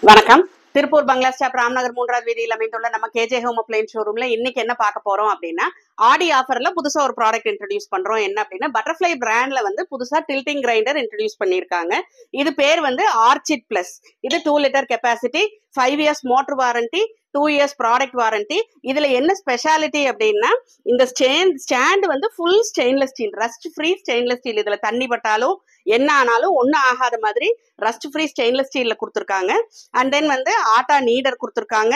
வணக்கம். திருப்பூர் பங்களா ஸ்டாப் ராம்நகர் 3வது வீதியில் அமைந்துள்ள நம்ம கேஜே ஹோம் அப்ளையன்ஸ் ஷோரூம்ல இன்னைக்கு என்ன பார்க்க போறோம் அப்படின்னா, ஆடி ஆஃபர்ல புதுசா ஒரு ப்ராடக்ட் இன்ட்ரடியூஸ் பண்றோம். என்ன அப்படின்னா, பட்டர்ஃப்ளை பிராண்ட்ல வந்து புதுசா டில்டிங் கிரைண்டர் இன்ட்ரடியூஸ் பண்ணியிருக்காங்க. இது பேர் வந்து ஆர்ச்சிட் பிளஸ். இது 2 litre capacity, 5 years motor warranty, 2 years product warranty. இதுல என்ன ஸ்பெஷாலிட்டி அப்படின்னா, இந்த ஸ்டாண்ட் வந்து full stainless steel, rust free stainless steel. இதுல தண்ணி பட்டாலும் என்ன ஆனாலும் ஒன்னும் ஆகாத மாதிரி ரஸ்ட் ஃப்ரீ ஸ்டெயின்லெஸ் ஸ்டீல்ல கொடுத்துருக்காங்க. அண்ட் தென் வந்து ஆட்டா நீடர் கொடுத்துருக்காங்க,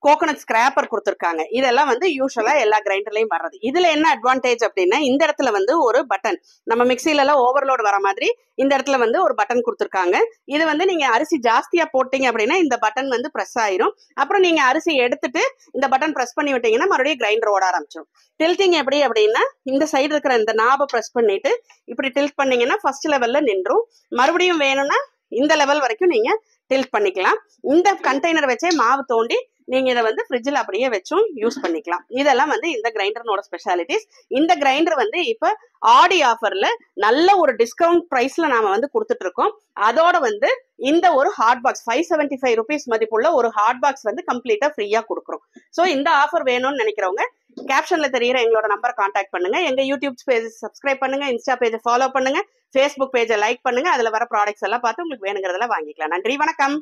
கோகனட் ஸ்கிராப்பர் கொடுத்துருக்காங்க. இதெல்லாம் வந்து யூஸ்வலா எல்லா கிரைண்டர்லயும் வர்றது. இதுல என்ன அட்வான்டேஜ் அப்படின்னா, இந்த இடத்துல வந்து ஒரு பட்டன், நம்ம மிக்சில எல்லாம் ஓவர்லோட் வர மாதிரி இந்த இடத்துல வந்து ஒரு பட்டன் கொடுத்துருக்காங்க. இது வந்து நீங்க அரிசி ஜாஸ்தியா போட்டீங்க அப்படின்னா இந்த பட்டன் வந்து பிரஸ் ஆயிரும். அப்புறம் நீங்க அரிசி எடுத்துட்டு இந்த பட்டன் பிரஸ் பண்ணி விட்டீங்கன்னா மறுபடியும் கிரைண்டர் ஓட ஆரம்பிச்சிடும். டில்டிங் எப்படி அப்படின்னா, இந்த சைடு இருக்கிற இந்த நாபை பிரஸ் பண்ணிட்டு இப்படி டில்ட் பண்ணீங்கன்னா ஃபர்ஸ்ட் லெவல்ல நின்றும். மறுபடியும் வேணும்னா இந்த லெவல் வரைக்கும் நீங்க டில்ட் பண்ணிக்கலாம். இந்த கண்டெய்னர் வச்சே மாவு தோண்டி நீங்க இதை வந்து ஃப்ரிட்ஜில் அப்படியே வச்சும் யூஸ் பண்ணிக்கலாம். இதெல்லாம் வந்து இந்த கிரைண்டரோட ஸ்பெஷாலிட்டிஸ். இந்த கிரைண்டர் வந்து இப்ப ஆடி ஆஃபர்ல நல்ல ஒரு டிஸ்கவுண்ட் பிரைஸ்ல நாம வந்து கொடுத்துட்டு இருக்கோம். அதோட வந்து இந்த ஒரு ஹாட் பாக்ஸ் 575 rupees மதிப்புள்ள ஒரு ஹாட் பாக்ஸ் வந்து கம்ப்ளீட்டா ஃப்ரீயா கொடுக்குறோம். ஸோ இந்த ஆஃபர் வேணும்னு நினைக்கிறவங்க கேப்ஷன்ல தெரியுற எங்களோட நம்பரை கான்டாக்ட் பண்ணுங்க. எங்க யூடியூப் பேஜ் சப்ஸ்கிரைப் பண்ணுங்க, இன்ஸ்டா பேஜை ஃபாலோ பண்ணுங்க, ஃபேஸ்புக் பேஜை லைக் பண்ணுங்க. அதுல வர ப்ராடக்ட்ஸ் எல்லாம் பார்த்து உங்களுக்கு வேணுங்கிறதெல்லாம் வாங்கிக்கலாம். நன்றி, வணக்கம்.